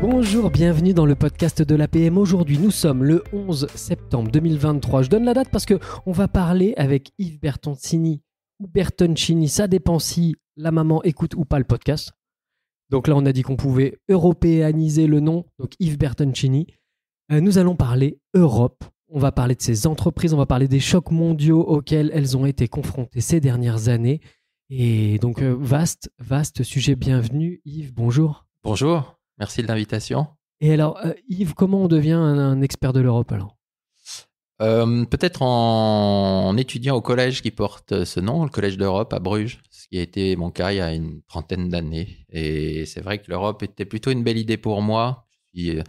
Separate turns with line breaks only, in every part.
Bonjour, bienvenue dans le podcast de l'APM. Aujourd'hui, nous sommes le 11 septembre 2023. Je donne la date parce qu'on va parler avec Yves Bertoncini ou Bertoncini, ça dépend si la maman écoute ou pas le podcast. Donc là, on a dit qu'on pouvait européaniser le nom, donc Yves Bertoncini. Nous allons parler Europe. On va parler de ces entreprises, on va parler des chocs mondiaux auxquels elles ont été confrontées ces dernières années. Et donc, vaste sujet. Bienvenue, Yves, bonjour.
Bonjour, merci de l'invitation.
Et alors, Yves, comment on devient un expert de l'Europe alors ?
Peut-être en étudiant au collège qui porte ce nom, le Collège d'Europe à Bruges, ce qui a été mon cas il y a une trentaine d'années. Et c'est vrai que l'Europe était plutôt une belle idée pour moi. Je suis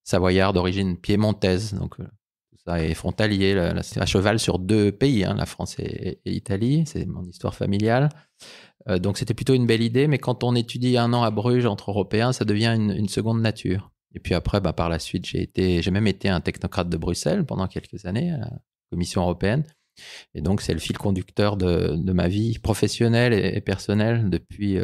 savoyard d'origine piémontaise, donc tout ça est frontalier, à cheval sur deux pays, la France et l'Italie, c'est mon histoire familiale. Donc c'était plutôt une belle idée, mais quand on étudie un an à Bruges entre Européens, ça devient une seconde nature. Et puis après, par la suite, j'ai même été un technocrate de Bruxelles pendant quelques années à la Commission européenne. Et donc c'est le fil conducteur de ma vie professionnelle et personnelle depuis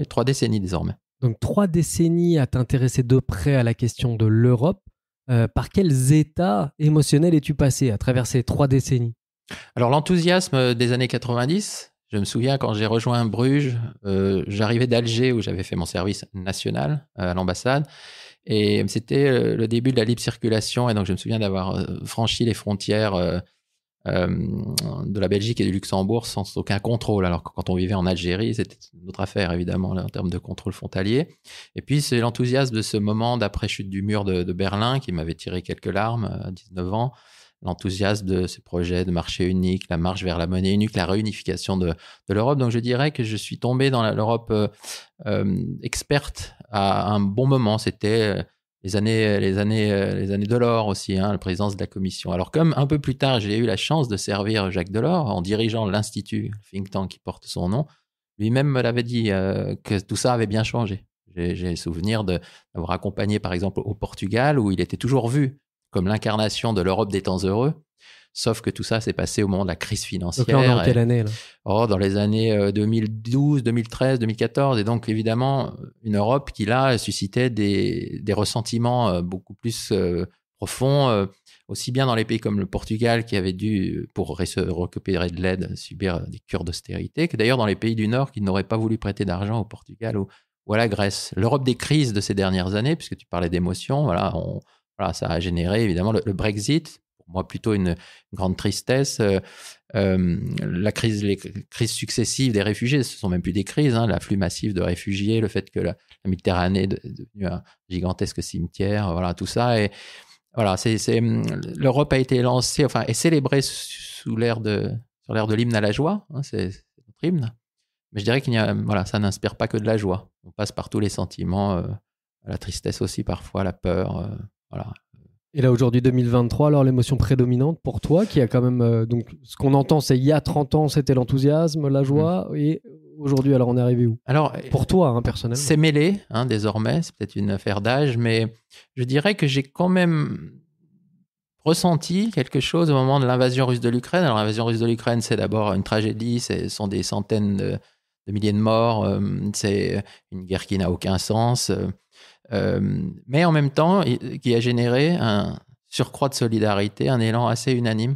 3 décennies désormais.
Donc 3 décennies à t'intéresser de près à la question de l'Europe. Par quels états émotionnels es-tu passé à travers ces 3 décennies ?
Alors l'enthousiasme des années 90, je me souviens quand j'ai rejoint Bruges, j'arrivais d'Alger où j'avais fait mon service national à l'ambassade. Et c'était le début de la libre circulation. Et donc, je me souviens d'avoir franchi les frontières de la Belgique et du Luxembourg sans aucun contrôle. Alors que quand on vivait en Algérie, c'était une autre affaire, évidemment, là, en termes de contrôle frontalier. Et puis, c'est l'enthousiasme de ce moment d'après-chute du mur de Berlin qui m'avait tiré quelques larmes à 19 ans. L'enthousiasme de ces projets de marché unique, la marche vers la monnaie unique, la réunification de l'Europe. Donc, je dirais que je suis tombé dans l'Europe experte à un bon moment. C'était les années Delors aussi, la présidence de la Commission. Alors, comme un peu plus tard, j'ai eu la chance de servir Jacques Delors en dirigeant l'Institut, le think tank qui porte son nom, lui-même me l'avait dit que tout ça avait bien changé. J'ai souvenir d'avoir accompagné, par exemple, au Portugal, où il était toujours vu comme l'incarnation de l'Europe des temps heureux. Sauf que tout ça s'est passé au moment de la crise financière.
Donc là, on est en quelle année là ?
Dans les années 2012, 2013, 2014. Et donc, évidemment, une Europe qui, là, suscitait des ressentiments beaucoup plus profonds, aussi bien dans les pays comme le Portugal, qui avait dû, pour se récupérer de l'aide, subir des cures d'austérité, que d'ailleurs dans les pays du Nord qui n'auraient pas voulu prêter d'argent au Portugal ou à la Grèce. L'Europe des crises de ces dernières années, puisque tu parlais d'émotions, ça a généré évidemment le Brexit. Pour moi, plutôt une grande tristesse. Les crises successives des réfugiés, ce ne sont même plus des crises. L'afflux massif de réfugiés, le fait que la Méditerranée est devenue un gigantesque cimetière, tout ça. Et l'Europe a été lancée, et célébrée sur l'air de l'hymne à la joie. C'est notre hymne. Mais je dirais ça n'inspire pas que de la joie. On passe par tous les sentiments, la tristesse aussi parfois, la peur.
Et là, aujourd'hui, 2023, alors l'émotion prédominante pour toi, qui a quand même... donc, ce qu'on entend, c'est il y a 30 ans, c'était l'enthousiasme, la joie, et aujourd'hui, alors on est arrivé où ? Alors, pour toi, personnellement.
C'est mêlé, désormais, c'est peut-être une affaire d'âge, mais je dirais que j'ai quand même ressenti quelque chose au moment de l'invasion russe de l'Ukraine. Alors, l'invasion russe de l'Ukraine, c'est d'abord une tragédie, ce sont des centaines de milliers de morts, c'est une guerre qui n'a aucun sens... mais en même temps, qui a généré un surcroît de solidarité, un élan assez unanime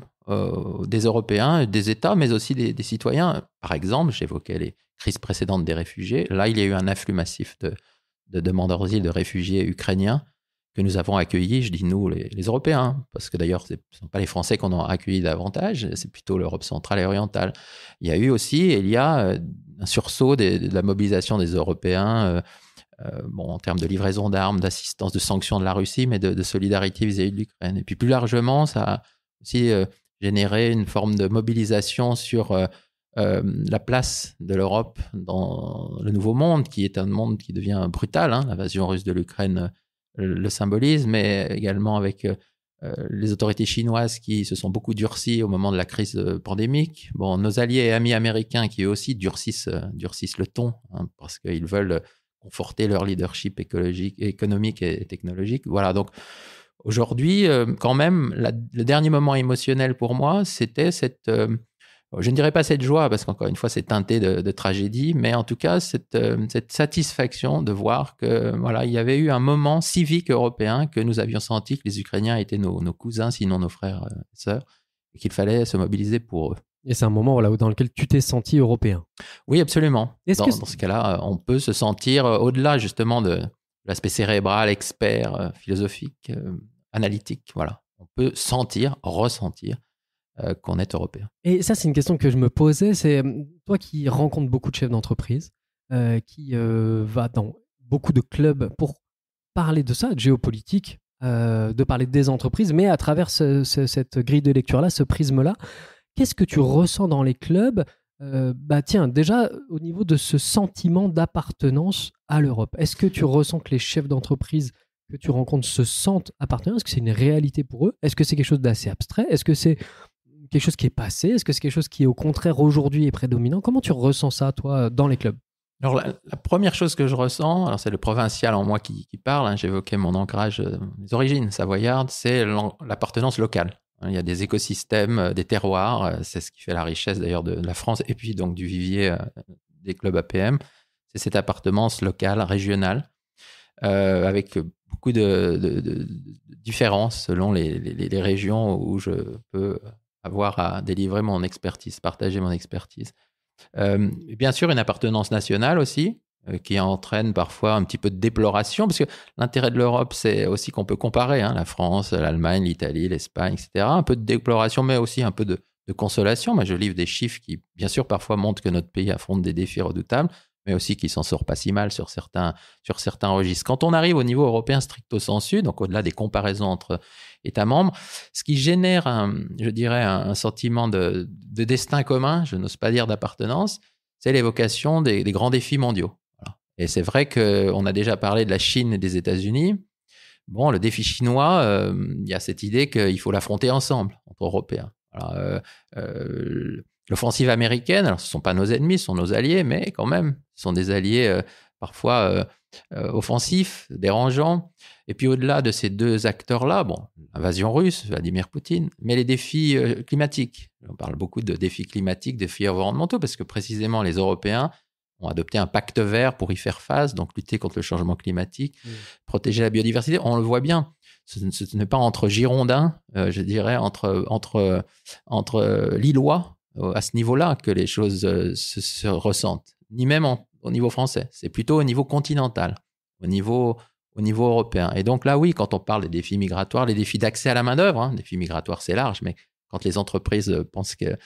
des Européens, des États, mais aussi des citoyens. Par exemple, j'évoquais les crises précédentes des réfugiés. Là, il y a eu un afflux massif de demandeurs d'asile, de réfugiés ukrainiens que nous avons accueillis, je dis nous, les Européens, parce que d'ailleurs, ce ne sont pas les Français qu'on a accueillis davantage, c'est plutôt l'Europe centrale et orientale. Il y a un sursaut de la mobilisation des Européens, en termes de livraison d'armes, d'assistance, de sanctions de la Russie, mais de solidarité vis-à-vis de l'Ukraine. Et puis plus largement, ça a aussi généré une forme de mobilisation sur la place de l'Europe dans le nouveau monde, qui est un monde qui devient brutal. L'invasion russe de l'Ukraine le symbolise, mais également avec les autorités chinoises qui se sont beaucoup durcies au moment de la crise pandémique. Nos alliés et amis américains qui eux aussi durcissent le ton, parce qu'ils veulent conforter leur leadership économique et technologique. Donc aujourd'hui, quand même, le dernier moment émotionnel pour moi, c'était cette je ne dirais pas cette joie, parce qu'encore une fois, c'est teinté de tragédie, mais en tout cas, cette satisfaction de voir que voilà, il y avait eu un moment civique européen que nous avions senti que les Ukrainiens étaient nos cousins, sinon nos frères et sœurs, et qu'il fallait se mobiliser pour eux.
Et c'est un moment voilà, dans lequel tu t'es senti européen.
Oui, absolument.
Est-ce
Dans ce cas-là, on peut se sentir au-delà justement de l'aspect cérébral, expert, philosophique, analytique. Voilà. On peut ressentir qu'on est européen.
Et ça, c'est une question que je me posais. C'est toi qui rencontres beaucoup de chefs d'entreprise, qui va dans beaucoup de clubs pour parler de ça, de géopolitique, de parler des entreprises, mais à travers cette grille de lecture-là, ce prisme-là. Qu'est-ce que tu ressens dans les clubs tiens, déjà, au niveau de ce sentiment d'appartenance à l'Europe, est-ce que tu ressens que les chefs d'entreprise que tu rencontres se sentent appartenants? Est-ce que c'est une réalité pour eux? Est-ce que c'est quelque chose d'assez abstrait? Est-ce que c'est quelque chose qui est passé? Est-ce que c'est quelque chose qui, au contraire, aujourd'hui est prédominant? Comment tu ressens ça, toi, dans les clubs?
Alors, la première chose que je ressens, alors c'est le provincial en moi qui parle, hein, j'évoquais mon ancrage, mes origines savoyardes, c'est l'appartenance locale. Il y a des écosystèmes, des terroirs, c'est ce qui fait la richesse d'ailleurs de la France et puis donc du vivier des clubs APM. C'est cette appartenance locale, régionale, avec beaucoup de différences selon les régions où je peux avoir à délivrer mon expertise, partager mon expertise. Bien sûr, une appartenance nationale aussi, qui entraîne parfois un petit peu de déploration, parce que l'intérêt de l'Europe, c'est aussi qu'on peut comparer, hein, la France, l'Allemagne, l'Italie, l'Espagne, etc. Un peu de déploration, mais aussi un peu de consolation. Moi, je livre des chiffres qui, bien sûr, parfois montrent que notre pays affronte des défis redoutables, mais aussi qu'il s'en sort pas si mal sur certains registres. Quand on arrive au niveau européen stricto sensu, donc au-delà des comparaisons entre États membres, ce qui génère, je dirais, un sentiment de destin commun, je n'ose pas dire d'appartenance, c'est l'évocation des grands défis mondiaux. Voilà. Et c'est vrai qu'on a déjà parlé de la Chine et des États-Unis. Bon, le défi chinois, il y a cette idée qu'il faut l'affronter ensemble, entre Européens. Voilà, l'offensive américaine, alors ce ne sont pas nos ennemis, ce sont nos alliés, mais quand même, ce sont des alliés parfois offensifs, dérangeants. Et puis au-delà de ces deux acteurs-là, bon, l'invasion russe, Vladimir Poutine, mais les défis climatiques. On parle beaucoup de défis climatiques, défis environnementaux, parce que précisément les Européens ont adopté un pacte vert pour y faire face, donc lutter contre le changement climatique, protéger la biodiversité. On le voit bien. Ce n'est pas entre Girondins, je dirais, entre Lillois, à ce niveau-là que les choses se ressentent, ni même au niveau français. C'est plutôt au niveau continental, au niveau européen. Et donc là, oui, quand on parle des défis migratoires, les défis d'accès à la main-d'œuvre, hein, défis migratoires, c'est large, mais quand les entreprises pensent qu'elles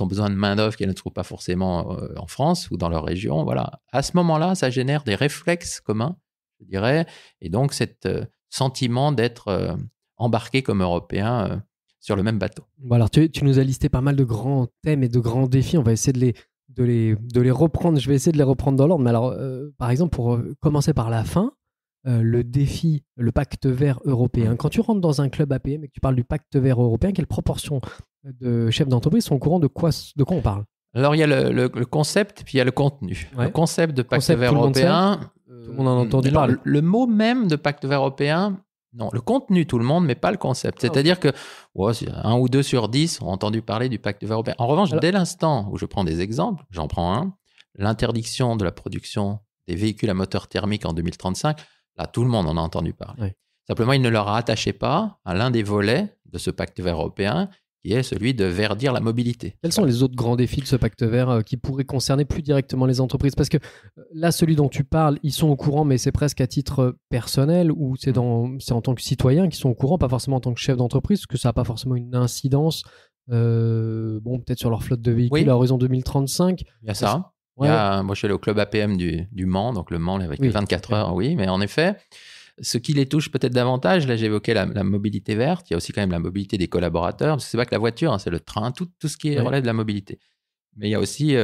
ont besoin de main-d'œuvre qu'elles ne trouvent pas forcément en France ou dans leur région, voilà. À ce moment-là, ça génère des réflexes communs, je dirais, et donc cet sentiment d'être embarqué comme Européen sur le même bateau.
Bon, alors, tu nous as listé pas mal de grands thèmes et de grands défis. On va essayer de les reprendre. Je vais essayer de les reprendre dans l'ordre. Mais alors, par exemple, pour commencer par la fin, le défi, le pacte vert européen. Quand tu rentres dans un club APM et que tu parles du pacte vert européen, quelle proportion de chefs d'entreprise sont au courant de quoi on parle?
Alors, il y a le concept, puis il y a le contenu. Ouais. Le concept de pacte vert européen...
Tout le monde en a entendu parler.
Le mot même de pacte vert européen, non. Le contenu, tout le monde, mais pas le concept. C'est-à-dire que 1 ou 2 sur 10 ont entendu parler du pacte vert européen. En revanche, dès l'instant où je prends des exemples, j'en prends un, l'interdiction de la production des véhicules à moteur thermique en 2035, là, tout le monde en a entendu parler. Oui. Simplement, il ne le rattachait pas à l'un des volets de ce pacte vert européen, qui est celui de verdir la mobilité.
Quels sont les autres grands défis de ce pacte vert qui pourraient concerner plus directement les entreprises? Parce que là, celui dont tu parles, ils sont au courant, mais c'est presque à titre personnel ou c'est en tant que citoyen qu'ils sont au courant, pas forcément en tant que chef d'entreprise, parce que ça n'a pas forcément une incidence peut-être sur leur flotte de véhicules à horizon 2035.
Il y a ça. Ouais. Moi, je suis allé au club APM du Mans, donc le Mans avec 24 heures, oui, mais en effet... Ce qui les touche peut-être davantage, là j'évoquais la mobilité verte, il y a aussi quand même la mobilité des collaborateurs, parce que c'est pas que la voiture, hein, c'est le train, tout ce qui relève de la mobilité. Mais il y a aussi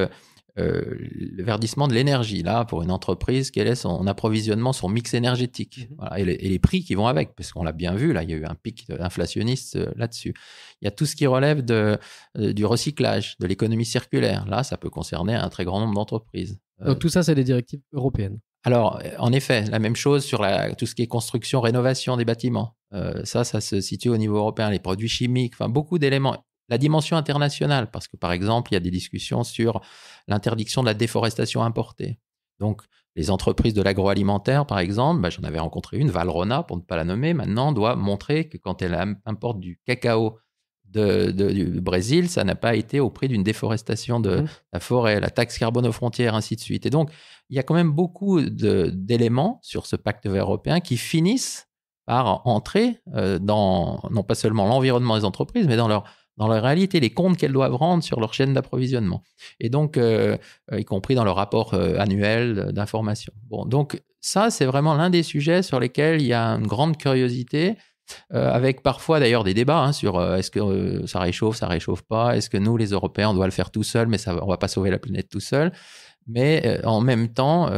le verdissement de l'énergie. Là, pour une entreprise, quel est son approvisionnement, son mix énergétique, voilà, et les prix qui vont avec, parce qu'on l'a bien vu, là il y a eu un pic inflationniste là-dessus. Il y a tout ce qui relève du recyclage, de l'économie circulaire. Là, ça peut concerner un très grand nombre d'entreprises.
Donc tout ça, c'est des directives européennes.
Alors, en effet, la même chose sur tout ce qui est construction, rénovation des bâtiments. Ça se situe au niveau européen. Les produits chimiques, enfin beaucoup d'éléments. la dimension internationale, parce que par exemple, il y a des discussions sur l'interdiction de la déforestation importée. Donc, les entreprises de l'agroalimentaire, par exemple, j'en avais rencontré une, Valrhona, pour ne pas la nommer, maintenant doit montrer que quand elle importe du cacao du Brésil, ça n'a pas été au prix d'une déforestation de la forêt, la taxe carbone aux frontières, ainsi de suite. Et donc, il y a quand même beaucoup d'éléments sur ce pacte vert européen qui finissent par entrer dans, non pas seulement l'environnement des entreprises, mais dans leur réalité, les comptes qu'elles doivent rendre sur leur chaîne d'approvisionnement. Et donc, y compris dans leur rapport annuel d'information. Bon, donc ça, c'est vraiment l'un des sujets sur lesquels il y a une grande curiosité, avec parfois d'ailleurs des débats sur est-ce que ça réchauffe pas, est-ce que nous, les Européens, on doit le faire tout seul, mais on ne va pas sauver la planète tout seul. Mais en même temps,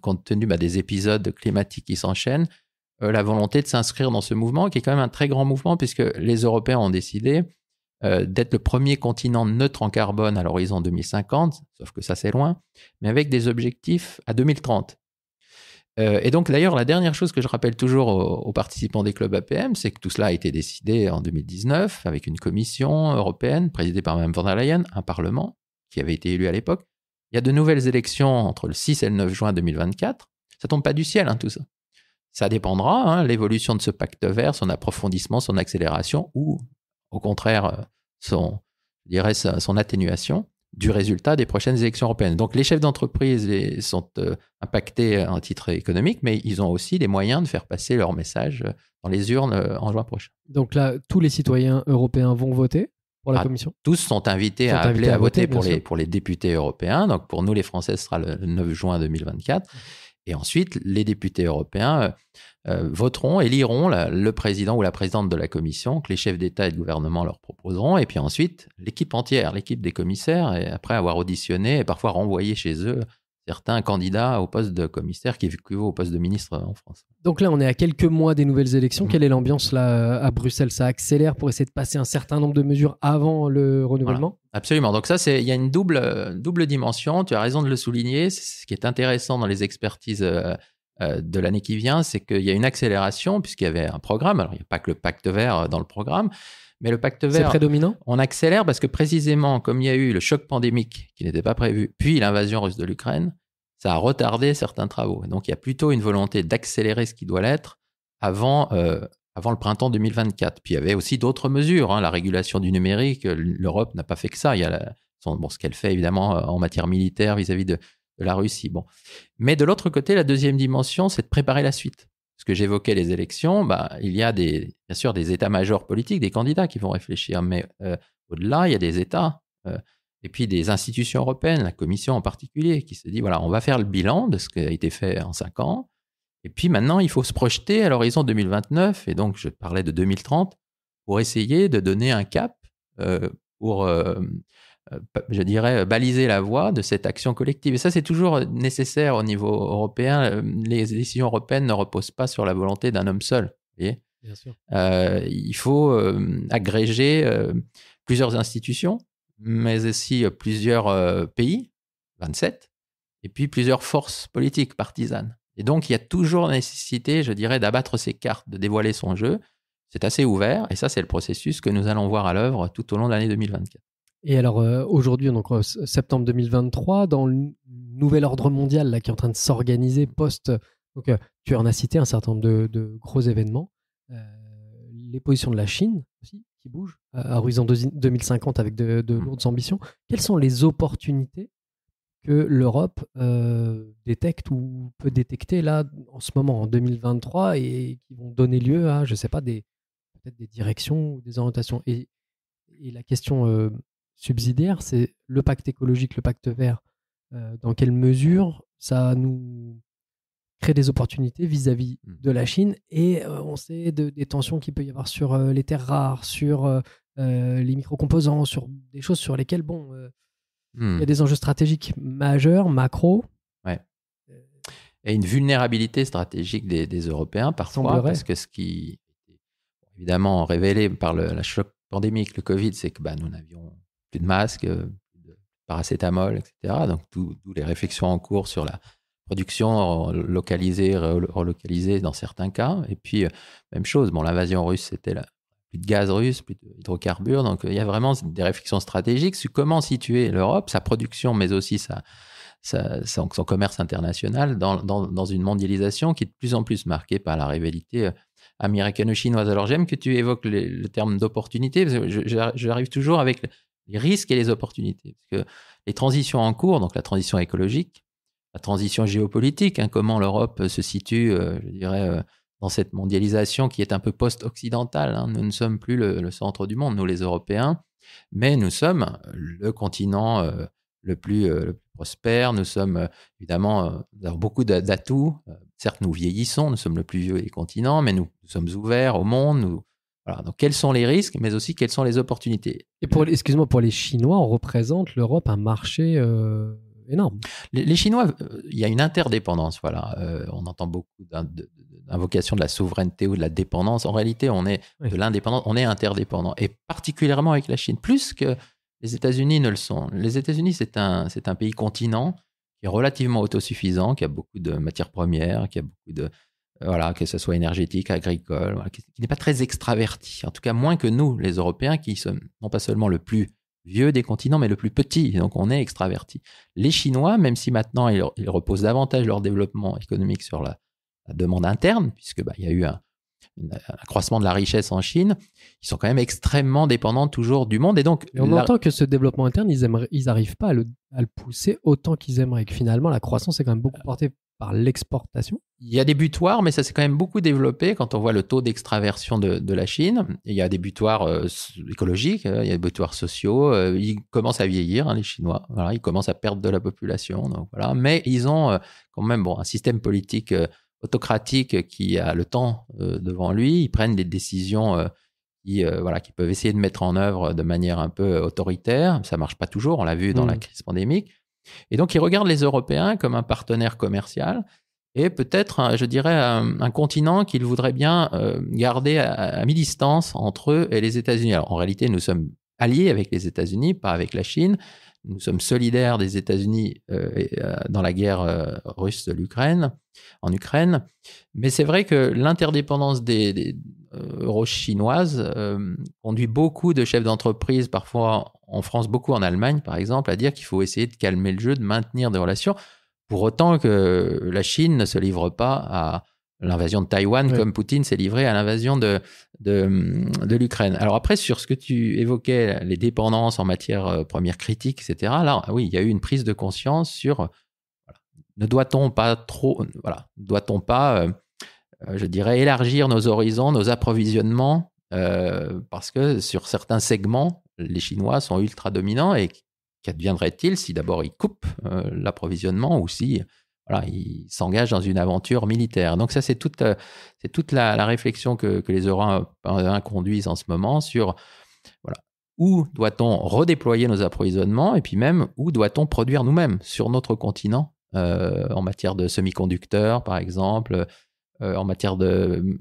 compte tenu des épisodes climatiques qui s'enchaînent, la volonté de s'inscrire dans ce mouvement, qui est quand même un très grand mouvement, puisque les Européens ont décidé d'être le premier continent neutre en carbone à l'horizon 2050, sauf que ça c'est loin, mais avec des objectifs à 2030. Et donc d'ailleurs, la dernière chose que je rappelle toujours aux participants des clubs APM, c'est que tout cela a été décidé en 2019 avec une commission européenne présidée par Mme von der Leyen, un parlement qui avait été élu à l'époque. Il y a de nouvelles élections entre le 6 et le 9 juin 2024. Ça tombe pas du ciel, tout ça. Ça dépendra, l'évolution de ce pacte vert, son approfondissement, son accélération, ou au contraire, son atténuation du résultat des prochaines élections européennes. Donc, les chefs d'entreprise sont impactés à un titre économique, mais ils ont aussi les moyens de faire passer leur message dans les urnes en juin prochain.
Donc là, tous les citoyens européens vont voter pour la Commission ?
Tous sont invités à voter pour les députés européens. Donc, pour nous, les Français, ce sera le 9 juin 2024. Et ensuite, les députés européens voteront, éliront le président ou la présidente de la commission que les chefs d'État et de gouvernement leur proposeront. Et puis ensuite, l'équipe entière, l'équipe des commissaires, et après avoir auditionné et parfois renvoyé chez eux certains candidats au poste de commissaire qui équivaut au poste de ministre en France. Donc
là, on est à quelques mois des nouvelles élections. Quelle est l'ambiance là à Bruxelles ? Ça accélère pour essayer de passer un certain nombre de mesures avant le renouvellement ?
Voilà. Absolument. Donc ça, il y a une double dimension. Tu as raison de le souligner. Ce qui est intéressant dans les expertises de l'année qui vient, c'est qu'il y a une accélération puisqu'il y avait un programme. Alors, il n'y a pas que le pacte vert dans le programme, mais le pacte vert,
c'est prédominant.
On accélère parce que précisément, comme il y a eu le choc pandémique qui n'était pas prévu, puis l'invasion russe de l'Ukraine, ça a retardé certains travaux. Donc, il y a plutôt une volonté d'accélérer ce qui doit l'être avant le printemps 2024. Puis, il y avait aussi d'autres mesures. La régulation du numérique, l'Europe n'a pas fait que ça. Il y a ce qu'elle fait, évidemment, en matière militaire vis-à-vis de la Russie. Bon. Mais de l'autre côté, la deuxième dimension, c'est de préparer la suite. Parce que j'évoquais les élections, il y a bien sûr des états-majors politiques, des candidats qui vont réfléchir. Mais au-delà, il y a des États et puis des institutions européennes, la Commission en particulier, qui se dit, voilà, on va faire le bilan de ce qui a été fait en 5 ans. Et puis maintenant, il faut se projeter à l'horizon 2029, et donc je parlais de 2030, pour essayer de donner un cap pour, je dirais, baliser la voie de cette action collective. Et ça, c'est toujours nécessaire au niveau européen. Les décisions européennes ne reposent pas sur la volonté d'un homme seul. Vous voyez ?
Bien sûr.
Il faut agréger plusieurs institutions, mais aussi plusieurs pays, 27, et puis plusieurs forces politiques partisanes. Et donc, il y a toujours la nécessité, je dirais, d'abattre ses cartes, de dévoiler son jeu. C'est assez ouvert, et ça, c'est le processus que nous allons voir à l'œuvre tout au long de l'année 2024.
Et alors, aujourd'hui, donc septembre 2023, dans le nouvel ordre mondial là, qui est en train de s'organiser post... Donc, tu en as cité un certain nombre de gros événements. Les positions de la Chine aussi, qui bougent à horizon 2050 avec de lourdes ambitions. Quelles sont les opportunités que l'Europe détecte ou peut détecter là en ce moment, en 2023, et qui vont donner lieu à, je ne sais pas, peut-être des directions ou des orientations. Et la question subsidiaire, c'est le pacte écologique, le pacte vert. Dans quelle mesure ça nous crée des opportunités vis-à-vis de la Chine, et on sait des tensions qu'il peut y avoir sur les terres rares, sur les micro-composants, sur des choses sur lesquelles, il y a des enjeux stratégiques majeurs, macro.
Ouais. Et une vulnérabilité stratégique des Européens parfois, parce que ce qui est évidemment révélé par le choc pandémique, le Covid, c'est que nous n'avions plus de masques, plus de paracétamol, etc. Donc, d'où les réflexions en cours sur la production localisée, relocalisée dans certains cas. Et puis, même chose, l'invasion russe, c'était plus de gaz russe, plus d'hydrocarbures. Donc, il y a vraiment des réflexions stratégiques sur comment situer l'Europe, sa production, mais aussi son commerce international dans une mondialisation qui est de plus en plus marquée par la rivalité américano-chinoise. Alors, j'aime que tu évoques le terme d'opportunité, parce que j'arrive toujours avec les risques et les opportunités. Parce que les transitions en cours, donc la transition écologique, la transition géopolitique, comment l'Europe se situe, je dirais, dans cette mondialisation qui est un peu post-occidentale. Nous ne sommes plus le centre du monde, nous les Européens, mais nous sommes le continent le plus prospère. Nous sommes évidemment, nous avons beaucoup d'atouts. Certes, nous vieillissons, nous sommes le plus vieux des continents, mais nous sommes ouverts au monde. Voilà. Donc, quels sont les risques, mais aussi quelles sont les opportunités?
Et pour les Chinois, on représente l'Europe un marché énorme.
Les Chinois, il y a une interdépendance. Voilà. On entend beaucoup d'invocation de la souveraineté ou de la dépendance. En réalité, on est de l'indépendance, on est interdépendant. Et particulièrement avec la Chine, plus que les États-Unis ne le sont. Les États-Unis, c'est un pays continent qui est relativement autosuffisant, qui a beaucoup de matières premières, qui a beaucoup de... Voilà, que ce soit énergétique, agricole, voilà, qui n'est pas très extraverti. En tout cas, moins que nous, les Européens, qui sommes non pas seulement le plus vieux des continents, mais le plus petit. Donc, on est extraverti. Les Chinois, même si maintenant, ils reposent davantage leur développement économique sur la demande interne, puisque il y a eu un accroissement de la richesse en Chine, ils sont quand même extrêmement dépendants toujours du monde. Et donc,
on entend que ce développement interne, ils n'arrivent pas à le pousser autant qu'ils aimeraient. Que finalement, la croissance est quand même beaucoup portée par l'exportation.
Il y a des butoirs, mais ça s'est quand même beaucoup développé quand on voit le taux d'extraversion de la Chine. Et il y a des butoirs écologiques, il y a des butoirs sociaux. Ils commencent à vieillir, les Chinois. Voilà, ils commencent à perdre de la population. Donc, voilà. Mais ils ont quand même un système politique autocratique qui a le temps devant lui. Ils prennent des décisions qui peuvent essayer de mettre en œuvre de manière un peu autoritaire. Ça ne marche pas toujours, on l'a vu dans la crise pandémique. Et donc, ils regardent les Européens comme un partenaire commercial et peut-être, je dirais, un continent qu'ils voudraient bien garder à mi-distance entre eux et les États-Unis. Alors, en réalité, nous sommes alliés avec les États-Unis, pas avec la Chine. Nous sommes solidaires des États-Unis dans la guerre russe en Ukraine. Mais c'est vrai que l'interdépendance des euro-chinoises conduit beaucoup de chefs d'entreprise, parfois en France, beaucoup en Allemagne, par exemple, à dire qu'il faut essayer de calmer le jeu, de maintenir des relations, pour autant que la Chine ne se livre pas à l'invasion de Taïwan, comme Poutine s'est livré à l'invasion de l'Ukraine. Alors après, sur ce que tu évoquais, les dépendances en matière première critique, etc., là, oui, il y a eu une prise de conscience sur, ne doit-on pas, je dirais, élargir nos horizons, nos approvisionnements, parce que sur certains segments, les Chinois sont ultra dominants, et qu'adviendrait-il si d'abord ils coupent l'approvisionnement ou si ils s'engagent dans une aventure militaire. Donc ça, c'est toute la réflexion que les Européens conduisent en ce moment sur où doit-on redéployer nos approvisionnements, et puis même où doit-on produire nous-mêmes sur notre continent en matière de semi-conducteurs, par exemple, en matière de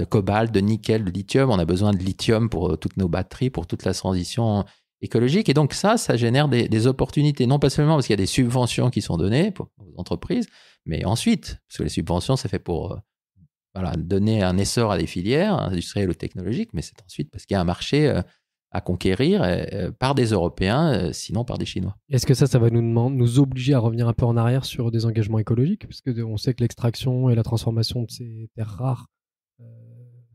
cobalt, de nickel, de lithium. On a besoin de lithium pour toutes nos batteries, pour toute la transition écologique. Et donc ça génère des opportunités, non pas seulement parce qu'il y a des subventions qui sont données aux entreprises, mais ensuite, parce que les subventions, c'est fait pour donner un essor à des filières industrielles ou technologiques, mais c'est ensuite parce qu'il y a un marché à conquérir par des Européens, sinon par des Chinois.
Est-ce que ça va nous obliger à revenir un peu en arrière sur des engagements écologiques? Parce qu'on sait que l'extraction et la transformation de ces terres rares,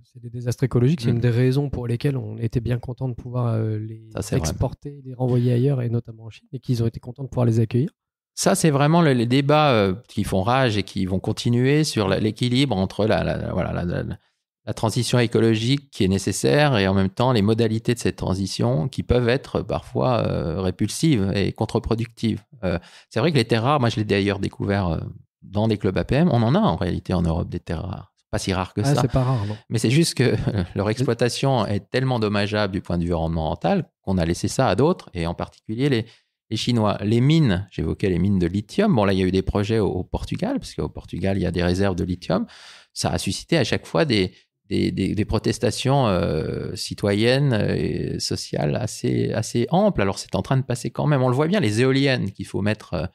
c'est des désastres écologiques. C'est une des raisons pour lesquelles on était bien content de pouvoir les exporter, les renvoyer ailleurs, et notamment en Chine, et qu'ils ont été contents de pouvoir les accueillir.
Ça, c'est vraiment les débats qui font rage et qui vont continuer sur l'équilibre entre la transition écologique qui est nécessaire et en même temps les modalités de cette transition qui peuvent être parfois répulsives et contre-productives. C'est vrai que les terres rares, moi je l'ai d'ailleurs découvert dans des clubs APM, on en a en réalité en Europe des terres rares. Pas si rare que ça.
C'est pas rare, non.
Mais c'est juste que leur exploitation est tellement dommageable du point de vue environnemental qu'on a laissé ça à d'autres, et en particulier les Chinois. Les mines, j'évoquais les mines de lithium. Bon, là, il y a eu des projets au Portugal, parce qu'au Portugal, il y a des réserves de lithium. Ça a suscité à chaque fois des protestations citoyennes et sociales assez amples. Alors, c'est en train de passer quand même. On le voit bien, les éoliennes qu'il faut mettre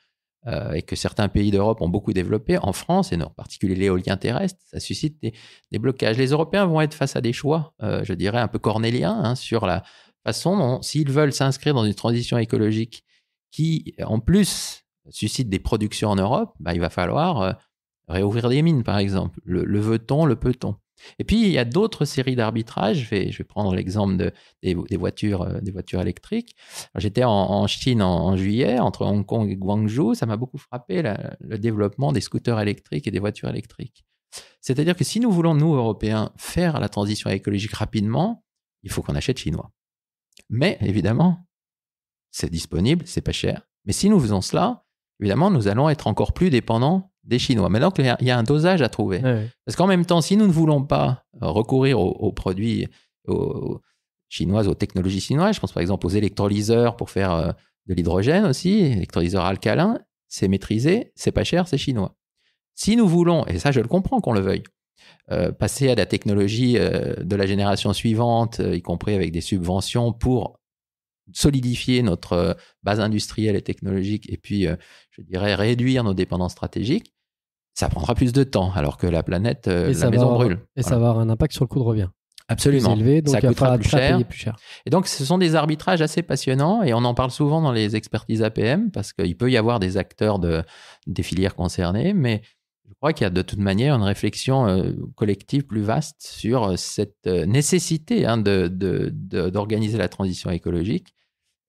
et que certains pays d'Europe ont beaucoup développé, en France, et en particulier l'éolien terrestre, ça suscite des blocages. Les Européens vont être face à des choix, je dirais, un peu cornéliens, sur la façon dont, s'ils veulent s'inscrire dans une transition écologique qui, en plus, suscite des productions en Europe, il va falloir réouvrir des mines, par exemple. Le veut-on, le peut-on? Et puis, il y a d'autres séries d'arbitrages. Je vais prendre l'exemple des voitures électriques. Alors, j'étais en Chine en juillet, entre Hong Kong et Guangzhou. Ça m'a beaucoup frappé, le développement des scooters électriques et des voitures électriques. C'est-à-dire que si nous voulons, nous, Européens, faire la transition écologique rapidement, il faut qu'on achète chinois. Mais, évidemment, c'est disponible, c'est pas cher. Mais si nous faisons cela, évidemment, nous allons être encore plus dépendants des Chinois. Mais donc, il y a un dosage à trouver. Ouais. Parce qu'en même temps, si nous ne voulons pas recourir aux produits chinois, aux technologies chinoises, je pense par exemple aux électrolyseurs pour faire de l'hydrogène aussi, électrolyseurs alcalins, c'est maîtrisé, c'est pas cher, c'est chinois. Si nous voulons, et ça je le comprends qu'on le veuille, passer à la technologie de la génération suivante, y compris avec des subventions pour solidifier notre base industrielle et technologique et puis, je dirais, réduire nos dépendances stratégiques, ça prendra plus de temps, alors que la planète, la maison brûle.
Et ça va avoir un impact sur le coût de revient.
Absolument.
Plus élevé, donc
ça coûtera
plus cher.
Et donc, ce sont des arbitrages assez passionnants et on en parle souvent dans les expertises APM parce qu'il peut y avoir des acteurs des filières concernées, mais je crois qu'il y a de toute manière une réflexion collective plus vaste sur cette nécessité d'organiser la transition écologique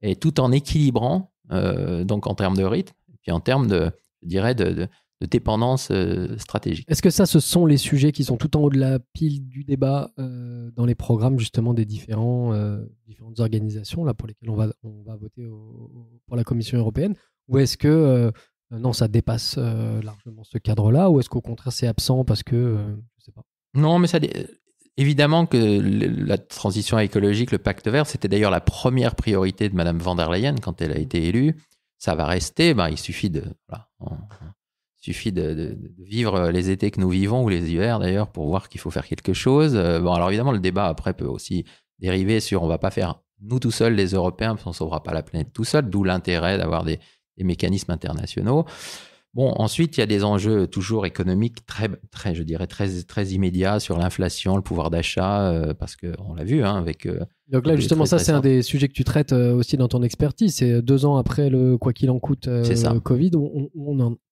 et tout en équilibrant, donc en termes de rythme, et puis en termes je dirais, de dépendance stratégique.
Est-ce que ce sont les sujets qui sont tout en haut de la pile du débat dans les programmes justement des différentes organisations là, pour lesquelles on va voter pour la Commission européenne? Ou est-ce que non, ça dépasse largement ce cadre-là? Ou est-ce qu'au contraire c'est absent parce que, je sais pas.
Non, mais évidemment que la transition écologique, le pacte vert, c'était d'ailleurs la première priorité de Madame von der Leyen quand elle a été élue. Ça va rester. Il suffit de vivre les étés que nous vivons ou les hivers d'ailleurs pour voir qu'il faut faire quelque chose. Alors évidemment, le débat après peut aussi dériver sur on ne va pas faire nous tout seuls les Européens parce qu'on ne sauvera pas la planète tout seul, d'où l'intérêt d'avoir des mécanismes internationaux. Bon, ensuite, il y a des enjeux toujours économiques très, je dirais, très immédiats sur l'inflation, le pouvoir d'achat, parce qu'on l'a vu avec...
Donc là, justement, ça, c'est un des sujets que tu traites aussi dans ton expertise. C'est 2 ans après le quoi qu'il en coûte Covid,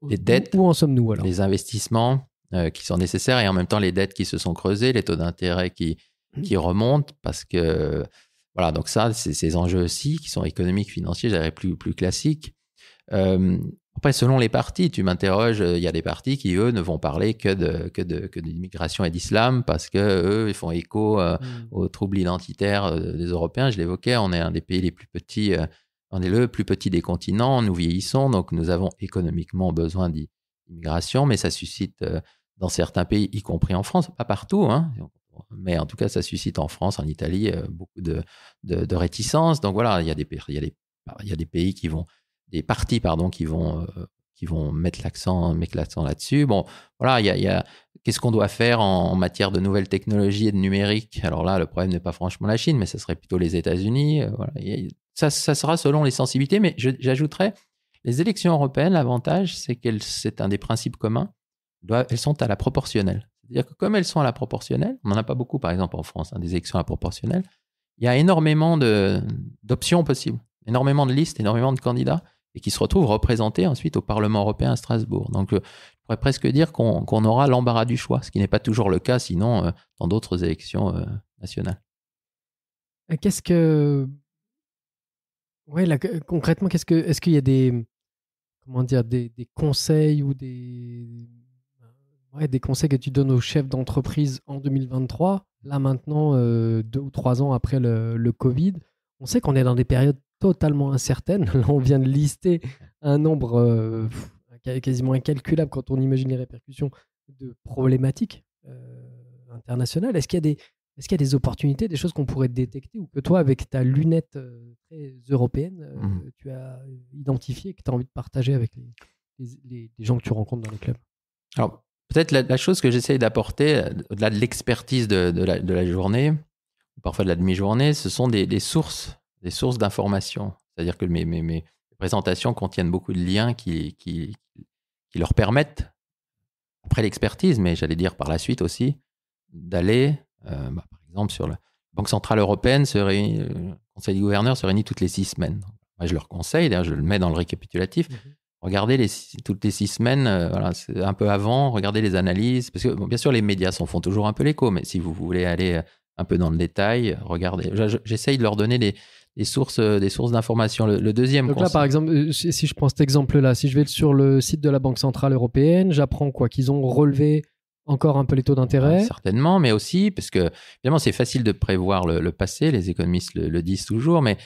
les dettes,
où en sommes-nous alors?
Les investissements qui sont nécessaires et en même temps les dettes qui se sont creusées, les taux d'intérêt qui remontent parce que... Voilà, donc ça, c'est ces enjeux aussi qui sont économiques, financiers, je dirais plus classiques. Après, selon les partis, tu m'interroges, il y a des partis qui, eux, ne vont parler que d'immigration et d'islam parce qu'eux, ils font écho aux troubles identitaires des Européens. Je l'évoquais, on est un des pays les plus petits, on est le plus petit des continents, nous vieillissons, donc nous avons économiquement besoin d'immigration, mais ça suscite dans certains pays, y compris en France, pas partout, mais en tout cas, ça suscite en France, en Italie, beaucoup de réticences. Donc voilà, il y a des pays qui vont... des partis qui vont mettre l'accent là-dessus. Bon, voilà, il y a qu'est-ce qu'on doit faire en matière de nouvelles technologies et de numérique. Alors là, le problème n'est pas franchement la Chine, mais ce serait plutôt les États-Unis. Voilà. Ça sera selon les sensibilités, mais j'ajouterais, les élections européennes, l'avantage, c'est un des principes communs, elles sont à la proportionnelle. C'est-à-dire que comme elles sont à la proportionnelle, on n'en a pas beaucoup, par exemple, en France, des élections à la proportionnelle, il y a énormément d'options possibles, énormément de listes, énormément de candidats, et qui se retrouvent représentés ensuite au Parlement européen à Strasbourg. Donc, je pourrais presque dire qu'on aura l'embarras du choix, ce qui n'est pas toujours le cas, sinon, dans d'autres élections nationales.
Qu'est-ce que... Ouais, là, concrètement, est-ce qu'il y a des conseils ou des conseils que tu donnes aux chefs d'entreprise en 2023, là maintenant, 2 ou 3 ans après le Covid? On sait qu'on est dans des périodes totalement incertaine. Là, on vient de lister un nombre quasiment incalculable quand on imagine les répercussions de problématiques internationales. Est-ce qu'il y a des opportunités, des choses qu'on pourrait détecter ou que toi, avec ta lunette très européenne, tu as identifié et que tu as envie de partager avec les gens que tu rencontres dans les clubs?
Alors, peut-être la chose que j'essaye d'apporter, au-delà de l'expertise de la journée, ou parfois de la demi-journée, ce sont des sources d'informations. C'est-à-dire que mes présentations contiennent beaucoup de liens qui leur permettent, après l'expertise, mais j'allais dire par la suite aussi, d'aller, par exemple, sur la Banque Centrale Européenne, le Conseil des gouverneurs se réunit toutes les 6 semaines. Moi, je leur conseille, d'ailleurs, je le mets dans le récapitulatif, regardez toutes les 6 semaines, c'est un peu avant, regardez les analyses, parce que bien sûr, les médias s'en font toujours un peu l'écho, mais si vous voulez aller un peu dans le détail, regardez. J'essaye de leur donner des sources d'informations. Le deuxième
Donc là, par exemple, si je prends cet exemple-là, si je vais sur le site de la Banque Centrale Européenne, j'apprends quoi? Qu'ils ont relevé encore un peu les taux d'intérêt?
Certainement, mais aussi, parce que évidemment, c'est facile de prévoir le passé, les économistes le disent toujours, mais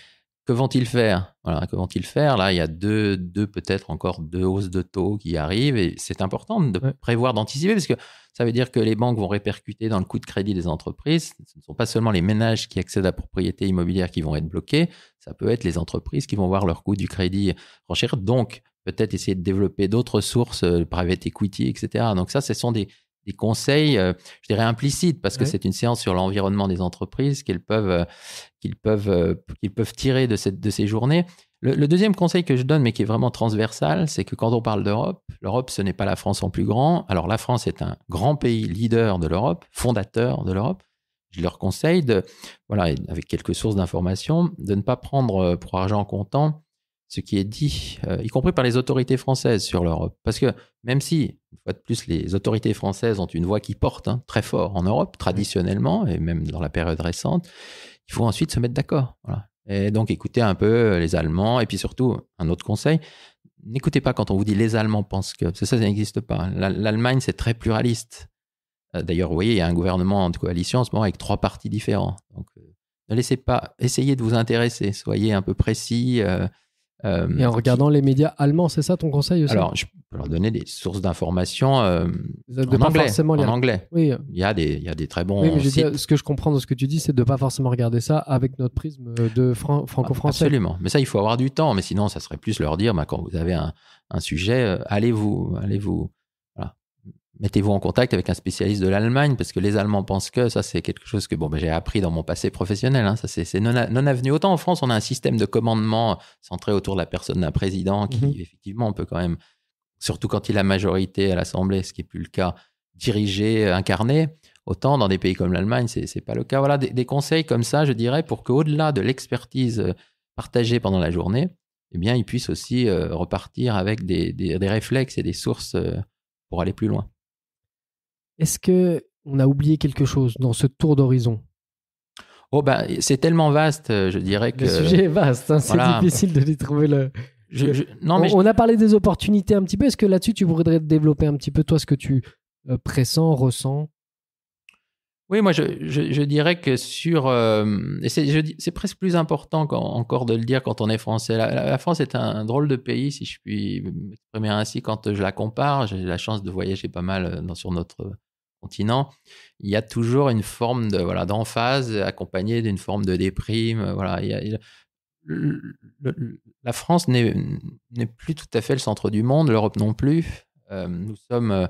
que vont-ils faire? Que vont-ils faire? Là, il y a peut-être encore 2 hausses de taux qui arrivent et c'est important de prévoir, d'anticiper parce que ça veut dire que les banques vont répercuter dans le coût de crédit des entreprises. Ce ne sont pas seulement les ménages qui accèdent à la propriété immobilière qui vont être bloqués, ça peut être les entreprises qui vont voir leur coût du crédit renchérir. Donc, peut-être essayer de développer d'autres sources, private equity, etc. Donc ça, ce sont des conseils, je dirais implicites, parce que c'est une séance sur l'environnement des entreprises qu'ils peuvent tirer de ces journées. Le deuxième conseil que je donne, mais qui est vraiment transversal, c'est que quand on parle d'Europe, l'Europe, ce n'est pas la France en plus grand. Alors la France est un grand pays leader de l'Europe, fondateur de l'Europe. Je leur conseille avec quelques sources d'informations, de ne pas prendre pour argent comptant ce qui est dit, y compris par les autorités françaises sur l'Europe. Parce que même si, une fois de plus, les autorités françaises ont une voix qui porte très fort en Europe, traditionnellement, et même dans la période récente, il faut ensuite se mettre d'accord. Voilà. Et donc, écoutez un peu les Allemands. Et puis surtout, un autre conseil, n'écoutez pas quand on vous dit les Allemands pensent que. Parce que ça n'existe pas. L'Allemagne, c'est très pluraliste. D'ailleurs, vous voyez, il y a un gouvernement de coalition en ce moment avec 3 partis différents. Donc, ne laissez pas, essayez de vous intéresser. Soyez un peu précis.
Et en regardant les médias allemands, c'est ça ton conseil aussi?
Alors, je peux leur donner des sources d'informations en anglais.
Oui.
Il y a des très bons
mais
sites.
Ce que je comprends de ce que tu dis, c'est de ne pas forcément regarder ça avec notre prisme de franco-français.
Absolument. Mais ça, il faut avoir du temps. Mais sinon, ça serait plus leur dire, quand vous avez un sujet, allez-vous. Voilà. Mettez-vous en contact avec un spécialiste de l'Allemagne, parce que les Allemands pensent que ça, c'est quelque chose que j'ai appris dans mon passé professionnel. Ça, c'est non avenu. Autant en France, on a un système de commandement centré autour de la personne d'un président qui, effectivement, on peut quand même, surtout quand il a majorité à l'Assemblée, ce qui n'est plus le cas, diriger, incarner. Autant dans des pays comme l'Allemagne, c'est pas le cas. Voilà, des conseils comme ça, je dirais, pour qu'au-delà de l'expertise partagée pendant la journée, eh bien, ils puissent aussi repartir avec des réflexes et des sources pour aller plus loin.
Est-ce qu'on a oublié quelque chose dans ce tour d'horizon?
C'est tellement vaste, je dirais que...
Le sujet est vaste, c'est difficile de les trouver on a parlé des opportunités un petit peu. Est-ce que là-dessus, tu voudrais développer un petit peu, toi, ce que tu pressens, ressens?
Oui, moi, je dirais que c'est presque plus important encore de le dire quand on est français. La France est un drôle de pays, si je puis m'exprimer ainsi, quand je la compare. J'ai la chance de voyager pas mal sur notre continent. Il y a toujours une forme d'emphase accompagnée d'une forme de déprime. La France n'est plus tout à fait le centre du monde, l'Europe non plus. Nous sommes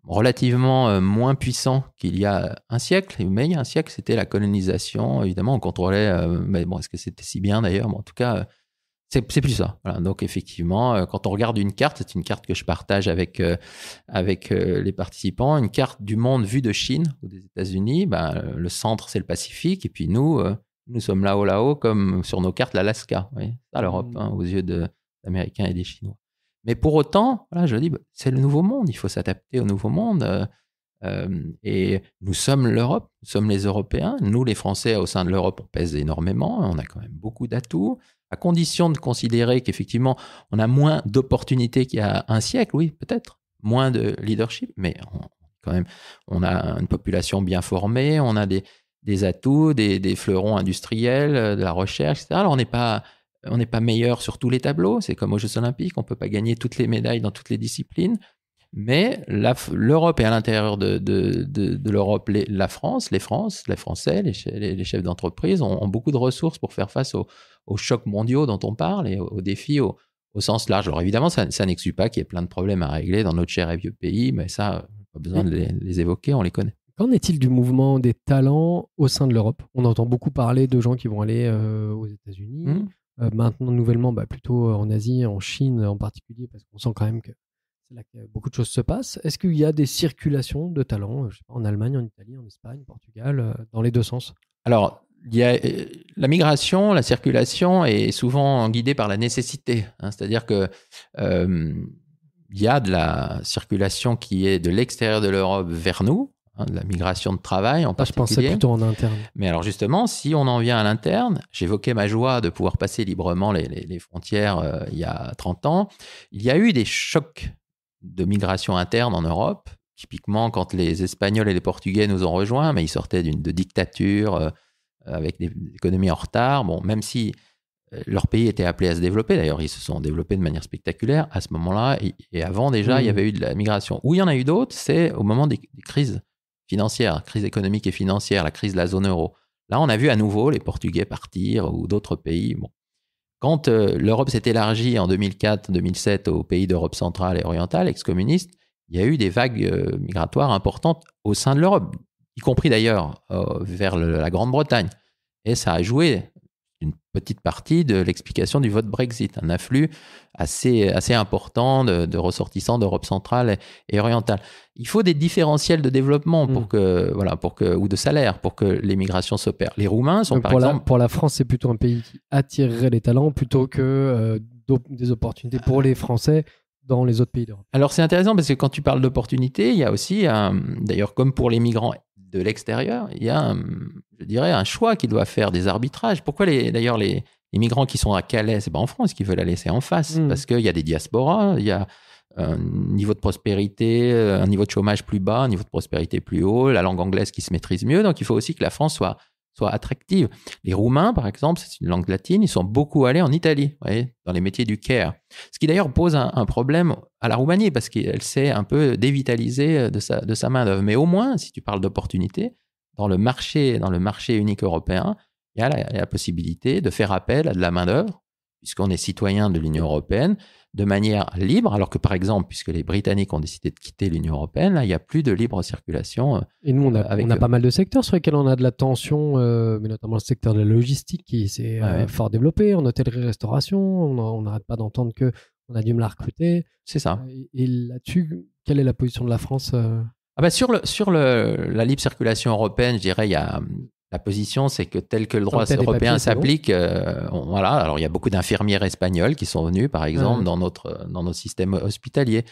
relativement moins puissants qu'il y a un siècle. Mais il y a un siècle, c'était la colonisation. Évidemment, on contrôlait... mais est-ce que c'était si bien d'ailleurs? En tout cas, c'est plus ça. Voilà. Donc effectivement, quand on regarde une carte, c'est une carte que je partage avec les participants, une carte du monde vue de Chine ou des États-Unis. Le centre, c'est le Pacifique. Et puis nous sommes là-haut, comme sur nos cartes, l'Alaska. C'est ça l'Europe, aux yeux des Américains et des Chinois. Mais pour autant, je dis, c'est le nouveau monde, il faut s'adapter au nouveau monde. Et nous sommes l'Europe, nous sommes les Européens. Nous, les Français, au sein de l'Europe, on pèse énormément. On a quand même beaucoup d'atouts, à condition de considérer qu'effectivement, on a moins d'opportunités qu'il y a un siècle, oui, peut-être, moins de leadership, mais on a une population bien formée, on a des atouts, des fleurons industriels, de la recherche, etc. Alors, on n'est pas meilleur sur tous les tableaux, c'est comme aux Jeux Olympiques, on ne peut pas gagner toutes les médailles dans toutes les disciplines, mais l'Europe est à l'intérieur de l'Europe, la France, les Français, les chefs d'entreprise ont beaucoup de ressources pour faire face aux chocs mondiaux dont on parle et aux défis au sens large. Alors évidemment, ça n'exclut pas qu'il y ait plein de problèmes à régler dans notre cher et vieux pays, mais ça, pas besoin de les évoquer, on les connaît.
Qu'en est-il du mouvement des talents au sein de l'Europe? On entend beaucoup parler de gens qui vont aller aux États-Unis. maintenant nouvellement plutôt en Asie, en Chine en particulier, parce qu'on sent quand même que c'est là que beaucoup de choses se passent. Est-ce qu'il y a des circulations de talents, je sais pas, en Allemagne, en Italie, en Espagne, au Portugal, dans les deux sens?
Alors, il y a la migration, la circulation est souvent guidée par la nécessité. C'est-à-dire que il y a de la circulation qui est de l'extérieur de l'Europe vers nous, de la migration de travail en particulier.
Je pensais plutôt en interne.
Mais alors justement, si on en vient à l'interne, j'évoquais ma joie de pouvoir passer librement les frontières il y a 30 ans. Il y a eu des chocs de migration interne en Europe. Typiquement, quand les Espagnols et les Portugais nous ont rejoints, mais ils sortaient de dictature avec des économies en retard. Bon, même si leur pays était appelé à se développer, d'ailleurs, ils se sont développés de manière spectaculaire à ce moment-là. Et avant, déjà, il y avait eu de la migration. Où il y en a eu d'autres, c'est au moment des crises financières, crise économique et financière, la crise de la zone euro. Là, on a vu à nouveau les Portugais partir ou d'autres pays. Bon. Quand l'Europe s'est élargie en 2004-2007 aux pays d'Europe centrale et orientale, ex-communistes, il y a eu des vagues migratoires importantes au sein de l'Europe, y compris d'ailleurs vers la Grande-Bretagne. Et ça a joué une petite partie de l'explication du vote Brexit, un afflux assez important de ressortissants d'Europe centrale et orientale. Il faut des différentiels de développement ou de salaire pour que les migrations s'opèrent. Les Roumains sont par exemple...
Pour la France, c'est plutôt un pays qui attirerait les talents plutôt que des opportunités pour les Français dans les autres pays d'Europe.
Alors c'est intéressant parce que quand tu parles d'opportunités, il y a aussi, d'ailleurs comme pour les migrants de l'extérieur, il y a, je dirais, un choix qui doit faire des arbitrages. Pourquoi d'ailleurs les migrants qui sont à Calais, c'est pas en France qu'ils veulent aller, c'est en face, parce qu'il y a des diasporas, il y a un niveau de prospérité, un niveau de chômage plus bas, un niveau de prospérité plus haut, la langue anglaise qui se maîtrise mieux, donc il faut aussi que la France soit attractive. Les Roumains, par exemple, c'est une langue latine, ils sont beaucoup allés en Italie, vous voyez, dans les métiers du care. Ce qui d'ailleurs pose un problème à la Roumanie, parce qu'elle s'est un peu dévitalisée de sa main-d'œuvre. Mais au moins, si tu parles d'opportunités, dans le marché unique européen, il y a la possibilité de faire appel à de la main-d'œuvre, puisqu'on est citoyen de l'Union européenne, de manière libre, alors que par exemple, puisque les Britanniques ont décidé de quitter l'Union européenne, là, il n'y a plus de libre circulation.
Et nous, on a pas mal de secteurs sur lesquels on a de la tension, mais notamment le secteur de la logistique qui s'est fort développé, en hôtellerie-restauration. On n'arrête pas d'entendre qu'on a du mal à recruter.
C'est ça.
Et là-dessus, quelle est la position de la France
Sur la libre circulation européenne, je dirais, il y a... La position, c'est que tel que le droit européen s'applique, voilà. Alors, il y a beaucoup d'infirmières espagnoles qui sont venues, par exemple, dans nos systèmes hospitaliers.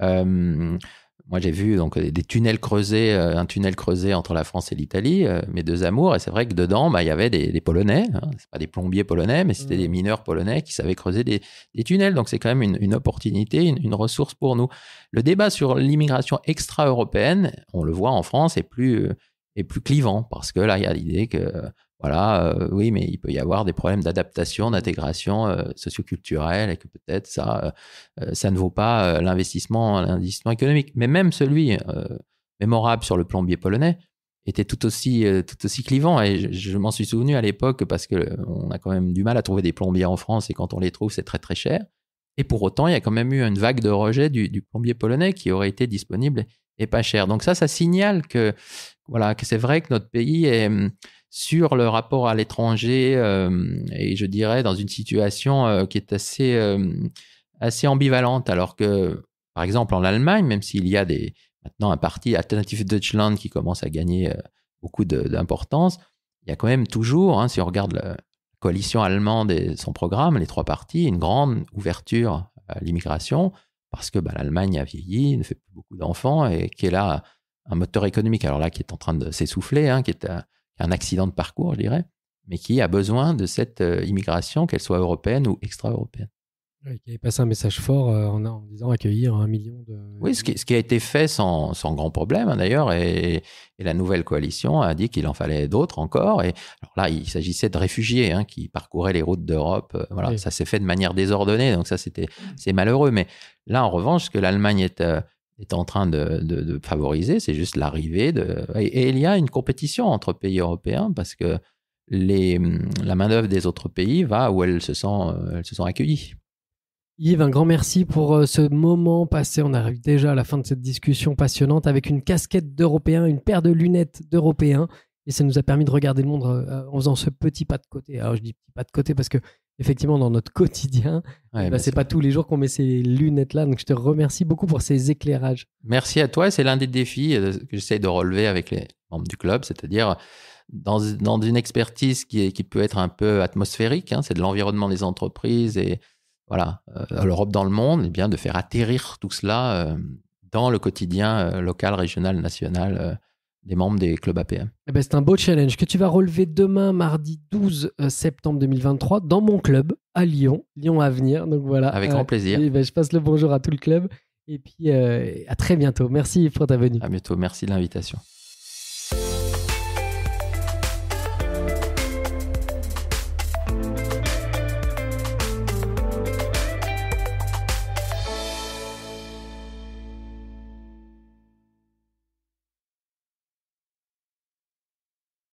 Moi, j'ai vu donc un tunnel creusé entre la France et l'Italie, mes deux amours. Et c'est vrai que dedans, il y avait des Polonais. C'est pas des plombiers polonais, mais c'était des mineurs polonais qui savaient creuser des tunnels. Donc, c'est quand même une opportunité, une ressource pour nous. Le débat sur l'immigration extra-européenne, on le voit en France, est plus clivant, parce que là, il y a l'idée que, oui, mais il peut y avoir des problèmes d'adaptation, d'intégration socioculturelle, et que peut-être ça ne vaut pas l'investissement économique. Mais même celui mémorable sur le plombier polonais était tout aussi clivant, et je m'en suis souvenu à l'époque, parce qu'on a quand même du mal à trouver des plombiers en France, et quand on les trouve, c'est très très cher. Et pour autant, il y a quand même eu une vague de rejet du plombier polonais qui aurait été disponible et pas cher. Donc ça signale que c'est vrai que notre pays est sur le rapport à l'étranger et je dirais dans une situation qui est assez ambivalente, alors que, par exemple, en Allemagne, même s'il y a maintenant un parti Alternative Deutschland qui commence à gagner beaucoup d'importance, il y a quand même toujours, si on regarde la coalition allemande et son programme, les trois partis, une grande ouverture à l'immigration, parce que l'Allemagne a vieilli, ne fait plus beaucoup d'enfants, et qui est là un moteur économique, alors là, qui est en train de s'essouffler, qui est un accident de parcours, je dirais, mais qui a besoin de cette immigration, qu'elle soit européenne ou extra-européenne.
Oui, qui avait passé un message fort en disant accueillir 1 million de...
Oui, ce qui a été fait sans grand problème, d'ailleurs, et la nouvelle coalition a dit qu'il en fallait d'autres encore. Et alors là, il s'agissait de réfugiés qui parcouraient les routes d'Europe. Oui. Ça s'est fait de manière désordonnée, donc ça, c'est malheureux. Mais là, en revanche, ce que l'Allemagne est en train de favoriser, c'est juste l'arrivée et il y a une compétition entre pays européens, parce que la main-d'œuvre des autres pays va où elles se sont accueillies.
Yves, un grand merci pour ce moment passé. On arrive déjà à la fin de cette discussion passionnante avec une casquette d'Européen, une paire de lunettes d'Européen. Et ça nous a permis de regarder le monde en faisant ce petit pas de côté. Alors je dis petit pas de côté parce que effectivement dans notre quotidien.
Ouais,
Bah, c'est pas tous les jours qu'on met ces lunettes-là. Donc, je te remercie beaucoup pour ces éclairages.
Merci à toi. C'est l'un des défis que j'essaie de relever avec les membres du club, c'est-à-dire dans une expertise qui peut être un peu atmosphérique, c'est de l'environnement des entreprises et voilà, à l'Europe, dans le monde, et bien de faire atterrir tout cela dans le quotidien local, régional, national des membres des clubs APM.
Eh ben, c'est un beau challenge que tu vas relever demain, mardi 12 septembre 2023, dans mon club à Lyon, Lyon Avenir. Donc voilà.
Avec grand plaisir.
Et ben, je passe le bonjour à tout le club. Et puis à très bientôt. Merci pour ta venue.
À bientôt. Merci de l'invitation.